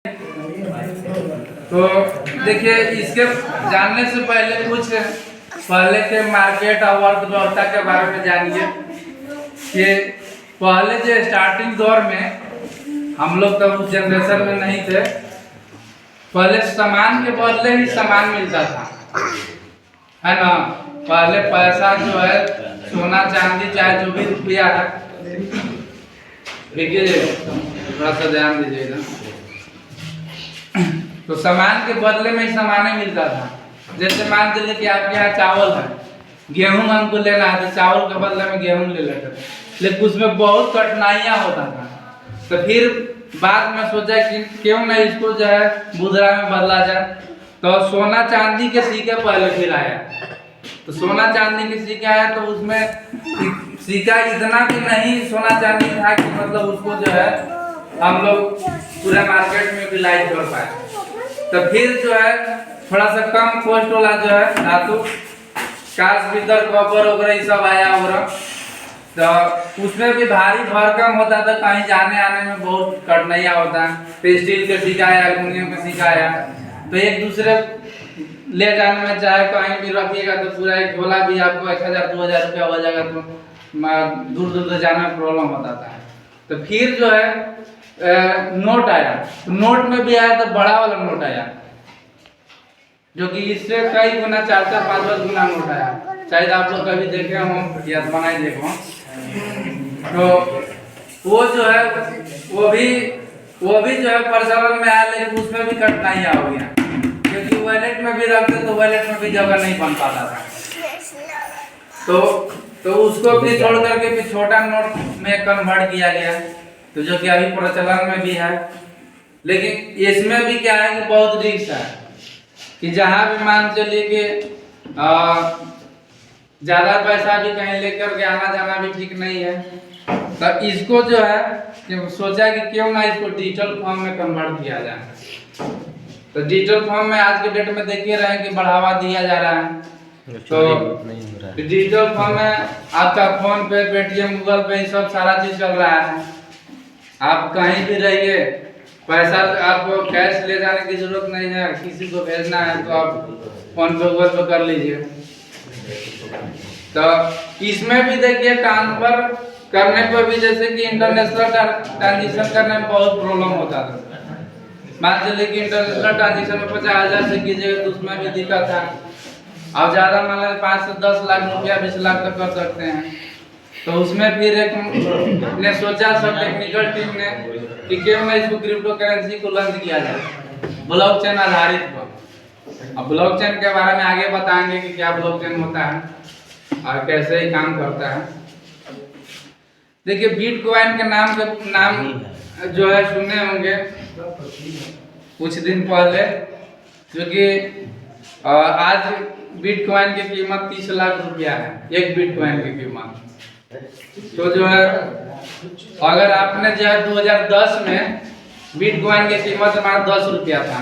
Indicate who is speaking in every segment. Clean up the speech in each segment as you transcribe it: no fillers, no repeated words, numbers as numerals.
Speaker 1: तो देखिए, इसके जानने से पहले कुछ पहले के मार्केट और अर्थव्यवस्था के बारे में जानिए कि पहले जो स्टार्टिंग दौर में हम लोग तो उस जनरेशन में नहीं थे। पहले सामान के बदले ही सामान मिलता था, है ना। पहले पैसा जो है सोना चांदी चाहे जो भी रुपया है, देखिए थोड़ा सा ध्यान दीजिएगा, तो सामान के बदले में ही सामान ही मिलता था। जैसे मान के लिए कि आपके यहाँ चावल है, गेहूं हमको लेना है तो चावल के बदले में गेहूं ले लेते थे, लेकिन उसमें बहुत कठिनाइयाँ होता था। तो फिर बाद में सोचा कि क्यों नहीं इसको जो है मुद्रा में बदला जाए। तो सोना चांदी के सिक्के पहले फिर आया, तो सोना चांदी के सिक्के आया तो उसमें सिक्का इतना भी नहीं सोना चांदी था कि मतलब उसको जो है हम लोग पूरे मार्केट में यूटिलाइज कर पाए। तो फिर जो है थोड़ा सा कम कॉस्ट वाला जो है धातु, कांच पीतल कॉपर वगैरह ये सब आया वगैरह, तो उसमें भी भारी भरकम होता था, कहीं जाने आने में बहुत कठिनाइयाँ होता है। तो स्टील के सिक्का आया, एल्युमिनियम के सिक्का आया, तो एक दूसरे ले जाने में चाहे कहीं भी रखिएगा तो पूरा एक झोला भी आपको 1000-2000 रुपया हो जाएगा, तो दूर दूर तक जाने में प्रॉब्लम होता था। तो फिर जो है नोट आया, तो नोट में भी आया तो बड़ा वाला नोट आया, जो कि इससे कई गुना 4-5 गुना नोट आया। शायद आप लोग कभी देखे हो या बनाए देखो। तो वो जो है वो भी जो है प्रचलन में आया, लेकिन उसमें भी कठिनाइयाँ हो गया, क्योंकि वॉलेट में भी रखते तो वॉलेट में भी जगह नहीं बन पाता था। तो उसको भी छोड़ करके भी छोटा नोट में कन्वर्ट किया गया, तो जो कि अभी प्रचलन में भी है। लेकिन इसमें भी क्या है कि बहुत रिस्क है कि जहाँ भी मान चलिए कि ज़्यादा पैसा भी कहीं लेकर के आना जाना भी ठीक नहीं है। तो इसको जो है कि सोचा कि क्यों ना इसको डिजिटल फॉर्म में कन्वर्ट किया जाए। तो डिजिटल फॉर्म में आज के डेट में देखिए रहे कि बढ़ावा दिया जा रहा है। तो डिजिटल फॉर्म में आपका फोन पे, पेटीएम, गूगल पे ये सब सारा चीज चल रहा है। आप कहीं भी रहिए, पैसा आपको कैश ले जाने की जरूरत नहीं है, किसी को भेजना है तो आप फोन पे, गूगल पे कर लीजिए। तो इसमें भी देखिए ट्रांसफर करने पर भी जैसे कि इंटरनेशनल ट्रांजेक्शन करने में बहुत प्रॉब्लम होता था। मान चलिए कि इंटरनेशनल ट्रांजेक्शन में 50,000 से कीजिएगा तो उसमें भी दिक्कत है। अब ज़्यादा मान लीजिए 5 से 10 लाख रुपया 20 लाख तक कर सकते हैं। तो उसमें फिर एक ने सोचा सब टेक्निकल टीम ने कि क्यों ना इसको क्रिप्टो करेंसी को लॉन्च किया जाए ब्लॉकचेन आधारित पर। अब ब्लॉकचेन के बारे में आगे बताएंगे कि क्या ब्लॉकचेन होता है और कैसे ही काम करता है। देखिए, बिटकॉइन के नाम जो है सुने होंगे कुछ दिन पहले, जो कि आज बिटकॉइन की कीमत 30 लाख रुपया है, एक बिटकॉइन की कीमत। तो जो है अगर आपने जो है 2010 में बिटकॉइन की कीमत हमारा 10 रुपया था,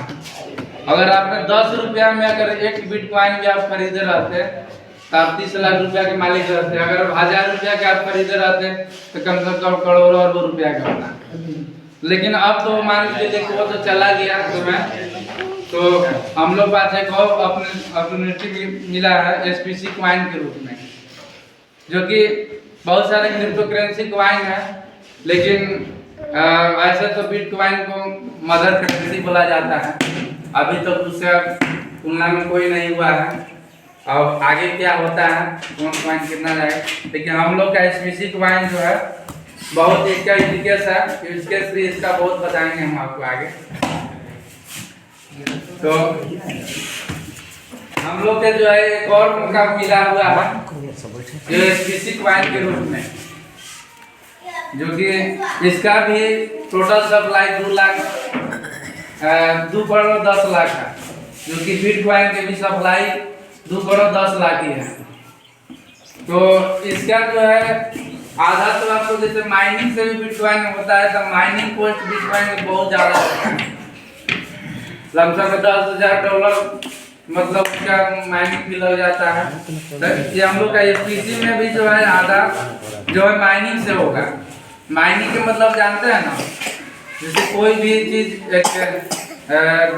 Speaker 1: अगर आपने 10 रुपया में अगर एक बिटकॉइन भी आप खरीदे रहते तो आप 30 लाख रुपया के मालिक रहते। अगर 1000 रुपया के आप खरीदे रहते तो कम से कम करोड़ों और रुपया का होता। लेकिन अब तो मान लीजिए वो तो चला गया तो हम लोग पास एक और अपॉर्चुनिटी मिला है एसपीसी कॉइन के रूप में, जो कि बहुत सारे क्रिप्टो करेंसी कॉइन है, लेकिन ऐसे तो बिटकॉइन को मदर करेंसी बोला जाता है। अभी तक तो उससे तुलना में कोई नहीं हुआ है, और आगे क्या होता है, कौन कॉइन कितना जाएगा। लेकिन हम लोग का एसपीसी कॉइन जो है बहुत इसका इतिहास है, इसका बहुत बताएंगे हम आपको आगे। तो हम लोग के जो है एक और मौका मिला हुआ है जो एसपीसी कॉइन के रूप में, जो कि इसका भी टोटल सप्लाई 2 करोड़ 10 लाख है, जो कि बिटकॉइन के भी सप्लाई 2 करोड़ 10 लाख ही है। तो इसका जो है आधा तो आपको जैसे माइनिंग से भी बिटकॉइन होता है, तो माइनिंग कॉस्ट बिटकॉइन में बहुत ज़्यादा होता है, लमसम $10,000 मतलब उसका माइनिंग भी लग जाता है। तो ये हम लोग का एसपीसी में भी जो है आधा जो है माइनिंग से होगा। माइनिंग के मतलब जानते हैं ना, जैसे कोई भी चीज एक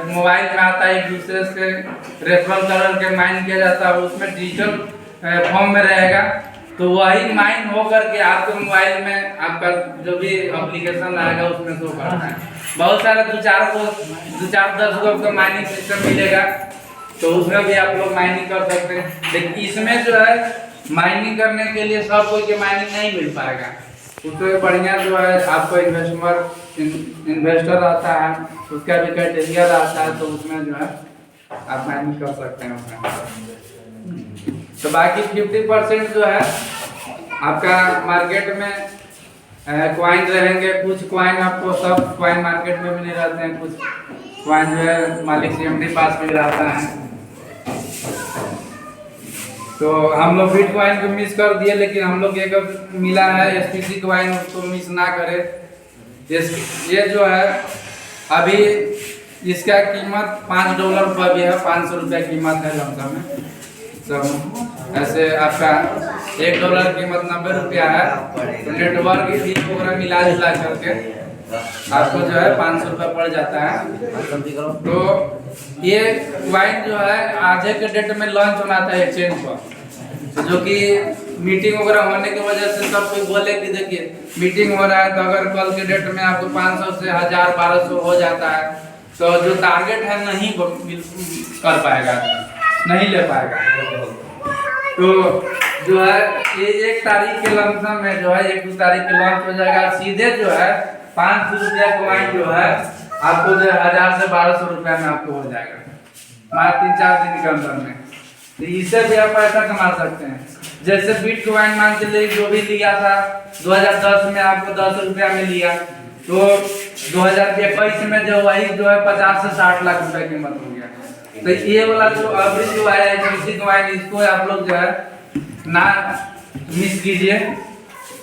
Speaker 1: मोबाइल में आता है, एक दूसरे से रेफरल करके माइन किया जाता है, उसमें डिजिटल फॉर्म में रहेगा, तो वही माइन हो करके आपके मोबाइल में आपका जो भी एप्लीकेशन आएगा उसमें शो करना है। बहुत सारे दो चार 10 गो का माइनिंग सिस्टम मिलेगा, तो उसमें भी आप लोग माइनिंग कर सकते हैं। लेकिन इसमें जो है माइनिंग करने के लिए सब कोई के माइनिंग नहीं मिल पाएगा। उसमें बढ़िया जो है आपको इन्वेस्टर आता है, उसका भी क्राइटेरिया रहता है, तो उसमें जो है आप माइनिंग कर सकते हैं उसमें। तो बाकी 50% जो है आपका मार्केट में क्वाइन रहेंगे। कुछ क्वाइन आपको सब क्वाइन मार्केट में भी नहीं रहते हैं, कुछ क्वाइन जो है मालिक सीएमडी पास में रहता है। तो हम लोग बिटकॉइन को मिस कर दिए, लेकिन हम लोग एक मिला है एसपीसी क्वाइन, उसको मिस ना करें। ये जो है अभी इसका कीमत $5 पर भी है, $500 कीमत है लमसम में। तो ऐसे आपका $1 कीमत $90 है, तो नेटवर्क फी वगैरह मिला जुला करके आपको जो है $500 पड़ जाता है। तो ये क्वाइन जो है आज के डेट में लॉन्च होना था एक्सचेंज पर, जो कि मीटिंग वगैरह होने की वजह से सब कोई बोले कि देखिए मीटिंग हो रहा है, तो अगर कल के डेट में आपको 500 से 1000 1200 हो जाता है, तो जो टारगेट है नहीं कर पाएगा, नहीं ले पाएगा। तो जो है ये 1 तारीख के लमसम में जो है 1-2 तारीख के लॉन्च हो जाएगा। सीधे जो है $500 क्वाइन जो है आपको जो 1000 से 1200 रुपया में आपको हो जाएगा, मात्र 3-4 दिन के अंदर में। तो इससे भी आप पैसा कमा सकते हैं। जैसे बिटकॉइन मान के लिए जो भी लिया था 2010 में आपको $10 में लिया, तो 2021 में जो वही जो है 50 से 60 लाख रुपए कीमत हो गया। तो ये वाला जो अभी जो आया है बिटकॉइन, इसको आप लोग जो है ना मिस कीजिए,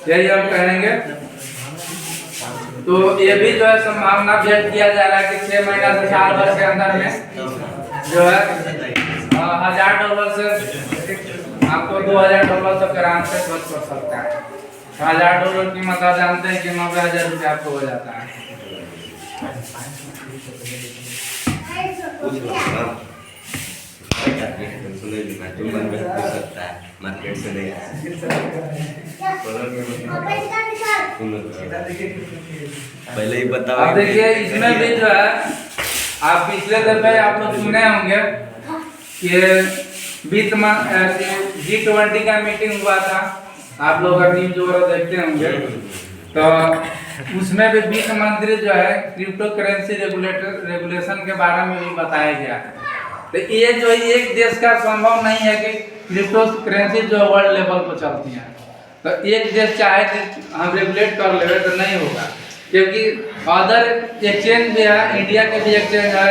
Speaker 1: यही हम कहेंगे। तो ये भी जो है संभावना व्यक्त किया जा रहा है कि 6 महीना से साल भर के अंदर में जो है $1000 से आपको $2000 तक आराम से खर्च कर सकता है। $1000 की कीमत जानते हैं कि 90,000 रुपये आपको हो जाता है।
Speaker 2: मार्केट से नहीं पहले ही बताओ।
Speaker 1: अब देखिए इसमें भी जो है आप पिछले दफे आप लोग सुने होंगे कि G20 का मीटिंग हुआ था, आप लोग न्यूज वगैरह देखते होंगे। तो उसमें भी वित्त मंत्री जो है क्रिप्टो करेंसी रेगुलेशन के बारे में भी बताया गया है। तो ये जो एक देश का संभव नहीं है कि क्रिप्टो करेंसी जो वर्ल्ड लेवल पर चलती है, तो एक देश चाहे कि हम रेगुलेट कर ले तो नहीं होगा, क्योंकि अदर एक्सचेंज भी है, इंडिया के भी एक्सचेंज है,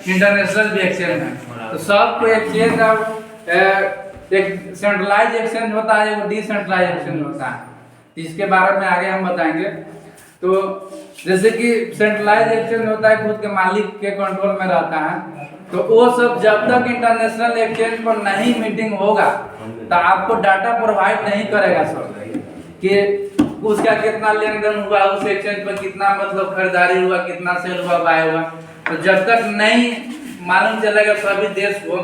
Speaker 1: इंटरनेशनल भी एक्सचेंज है। तो सबको एक्सचेंज अब एक सेंट्रलाइज एक्सचेंज होता है, वो डिसेंट्रलाइज एक्सचेंज होता है। इसके बारे में आगे हम बताएंगे। तो जैसे कि सेंट्रलाइज एक्सचेंज होता है खुद के मालिक के कंट्रोल में रहता है, तो वो सब जब तक इंटरनेशनल एक्सचेंज पर नहीं मीटिंग होगा तो आपको डाटा प्रोवाइड नहीं करेगा सर कि उसका कितना लेन देन हुआ, उस एक्सचेंज पर कितना मतलब खरीदारी हुआ, कितना सेल हुआ, बाय हुआ। तो जब तक नहीं मालूम चलेगा सभी देश को,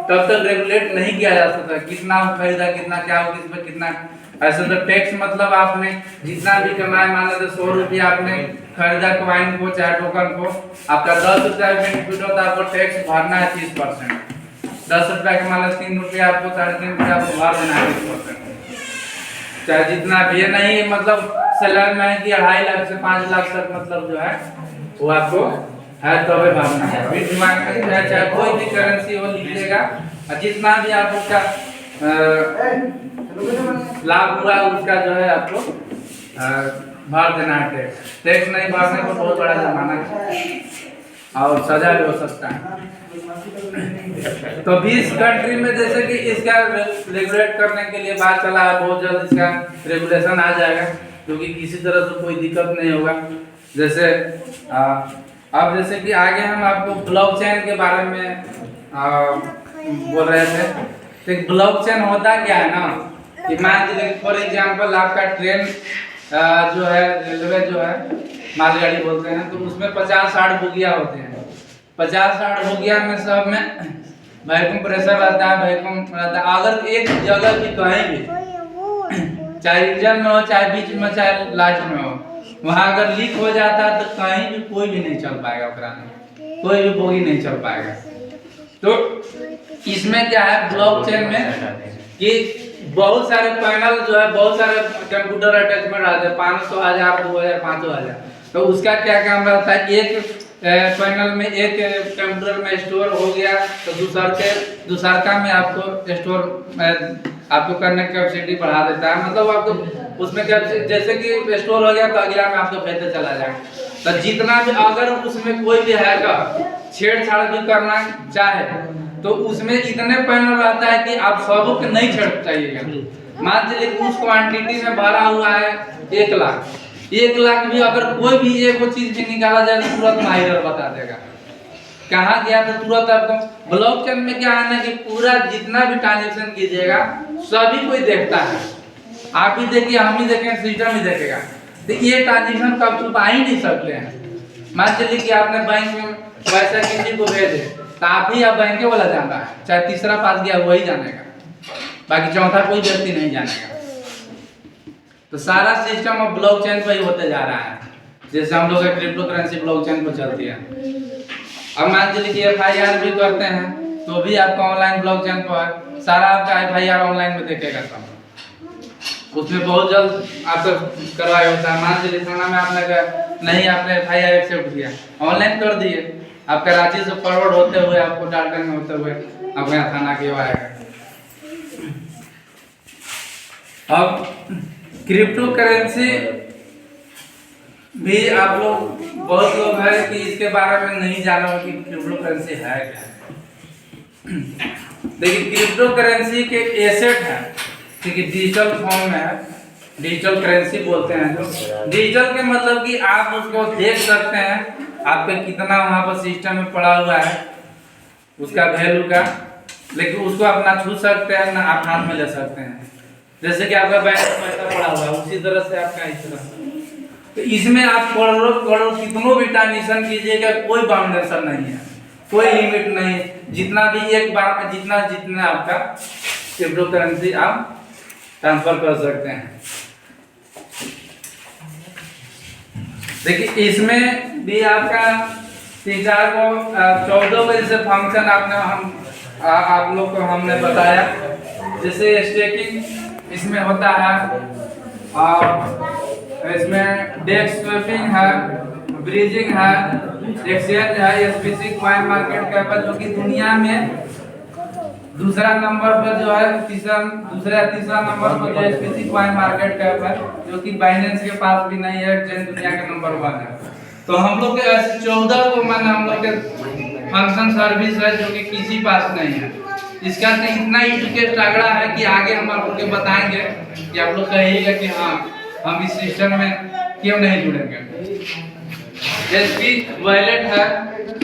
Speaker 1: तब तक रेगुलेट नहीं किया जा सकता कितना खरीदा, कितना क्या हो, किस पर कितना। ऐसे तो टैक्स मतलब आपने जितना भी कमाए, मान लो 100 रुपया आपने खरीदा क्वाइन को चाहे टोकन को, आपका 10 रुपया बेनिफिट होता है, आपको टैक्स भरना है 30%। 10 रुपया के मान लो 3 रुपया आपको 3.5 रुपया आपको भर देना है 30%। चाहे जितना भी नहीं मतलब सैलरी में है कि 2.5 लाख से 5 लाख तक मतलब जो है वो आपको है तबे भरना है। बिटकॉइन में चाहे कोई भी करेंसी हो लीजिएगा, जितना भी आपका लाभ हुआ उसका जो है आपको भर देना है टैक्स। टैक्स नहीं भरने को बहुत बड़ा जुर्माना है और सजा भी हो सकता है। तो 20 कंट्री में जैसे कि इसका रेगुलेट करने के लिए बात चला है, बहुत जल्द इसका रेगुलेशन आ जाएगा, क्योंकि किसी तरह से कोई दिक्कत नहीं होगा। जैसे अब जैसे कि आगे हम आपको ब्लॉकचेन के बारे में बोल रहे थे। तो ब्लॉकचेन होता क्या है ना, कि मान लीजिए फॉर एग्जांपल आपका ट्रेन जो है रेलवे जो है मालगाड़ी बोलते हैं, तो उसमें 50-60 बोगिया होते हैं। 50-60 बोगिया में सब में वैक्यूम प्रेशर रहता है, वैक्यूम रहता है। अगर एक जगह भी कहीं भी चाहे इंजन में हो, चाहे बीच में, चाहे लास्ट में हो, वहाँ अगर लीक हो जाता है तो कहीं भी कोई भी नहीं चल पाएगा, कोई भी बोगी नहीं चल पाएगा। तो इसमें क्या है ब्लॉकचेन में कि बहुत सारे पैनल जो है, बहुत सारे कंप्यूटर अटैचमेंट आते हैं, 500, 1000, 2000, 5000। तो उसका क्या काम रहता है, एक पैनल में एक कंप्यूटर में स्टोर हो गया तो दूसरा में आपको स्टोर आपको करने की कैपेसिटी बढ़ा देता है। मतलब आपको उसमें जैसे कि स्टोर हो गया तो अगला में आपको भेजते चला जाएगा। तो जितना भी अगर उसमें कोई भी हैकर छेड़छाड़ भी करना चाहे तो उसमें इतने पैनल रहता है कि आप सबको नहीं छेड़ चाहिएगा। मान लीजिए उस क्वांटिटी में भरा हुआ है 1 लाख, 1 लाख भी अगर कोई भी एक चीज भी निकाला जाए तो तुरंत माहिर बता देगा कहाँ गया, तो तुरंत आपको। ब्लॉकचेन में क्या है ना कि पूरा जितना भी ट्रांजैक्शन कीजिएगा सभी कोई देखता है, आप भी देखिए, हम ही देखें, सिस्टम ही देखेगा। तो ये ट्रांजैक्शन कब छुपा ही नहीं सकते हैं। मान चलिए कि आपने बैंक में पैसा किसी को भेजे तो आप ही आप बैंक वाला जाना है, चाहे तीसरा पास गया वही जानेगा, बाकी चौथा कोई व्यक्ति नहीं जानेगा। तो सारा सिस्टम अब ब्लॉकचेन पर ही होते जा रहा है। जैसे हम लोग क्रिप्टो करेंसी ब्लॉकचेन पर चलती है। अब मान लीजिए कि FIR भी करते हैं तो भी आपका ऑनलाइन ब्लॉकचेन पर सारा आपका FIR ऑनलाइन में देखेगा सब। उसमें बहुत जल्द आपका करवाया होता है। मान लीजिए थाना में आपने नहीं, आपने FIR एक्सेप्ट किया, ऑनलाइन कर दिए, आपका रांची से फॉरवर्ड होते हुए आपको डालटन में होते हुए आपको यहाँ थाना के आएगा। अब क्रिप्टो करेंसी भी आप लोग, बहुत लोग है कि इसके बारे में नहीं जाना हो कि क्रिप्टो करेंसी है क्या। देखिए क्रिप्टो करेंसी के एसेट है, ठीक है, डिजिटल फॉर्म में है, डिजिटल करेंसी बोलते हैं। जो डिजिटल के मतलब कि आप उसको देख सकते हैं, आपका कितना वहाँ पर सिस्टम में पड़ा हुआ है उसका वैल्यू का, लेकिन उसको आप ना छू सकते हैं ना आप हाथ में ले सकते हैं। जैसे कि आपका बैंक में पैसा पड़ा हुआ है उसी तरह से आपका इस तरह। तो इसमें आप करोड़ों कितनों भी ट्रांजेक्शन कीजिएगा, कोई बाउंडेशन नहीं है, कोई लिमिट नहीं, जितना भी एक बार में जितना आपका क्रिप्टो करेंसी आप ट्रांसफर कर सकते हैं। देखिए इसमें भी आपका 14 को जैसे फंक्शन आप लोग को हमने बताया। जैसे स्टेकिंग इसमें होता है, और इसमें डेस्क स्वैपिंग है, ब्रिजिंग है, एक्सचेंज है, SPC कॉइन मार्केट कैप जो कि दुनिया में दूसरा नंबर पर जो है, तीसरा नंबर पर जो SPC कॉइन मार्केट कैप है, जो कि बाइनेंस के पास भी नहीं है, एक्सचेंज दुनिया के नंबर 1 है। तो हम लोग के 14 को मैंने हम लोग के फंक्शन सर्विस है जो कि किसी पास नहीं है। इसका इतना एजुकेट तगड़ा है कि आगे हम आप लोग के बताएंगे कि आप लोग कहिएगा कि हाँ हम इस सिस्टम में क्यों नहीं जुड़ेंगे। SP वॉलेट है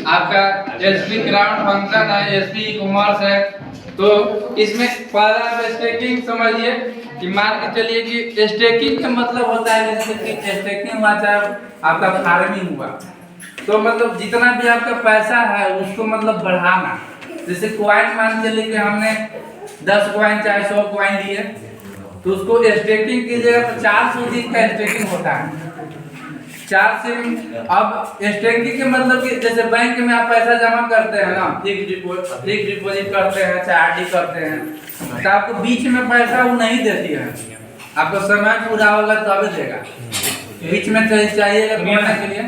Speaker 1: आपका, SP क्राउड फंक्शन है, SP ई-कॉमर्स है। तो इसमें पहला स्टेकिंग समझिए कि मान के चलिए कि स्टेकिंग का मतलब होता है जैसे कि स्टेकिंग हुआ चाहे आपका फार्मिंग हुआ, तो मतलब जितना भी आपका पैसा है उसको मतलब बढ़ाना। जैसे कॉइन मान चलिए कि हमने 10 कॉइन चाहे 100 कॉइन लिए तो उसको स्टेकिंग कीजिएगा तो 400 दिन का स्टेकिंग होता है। 4 से अब स्टेकिंग के मतलब कि जैसे बैंक में आप पैसा जमा करते हैं ना, फिक्स डिपॉजिट करते हैं चाहे RD करते हैं, तो आपको बीच में पैसा वो नहीं देती है, आपको समय पूरा होगा तब देगा। बीच में चाहिएगा करने के लिए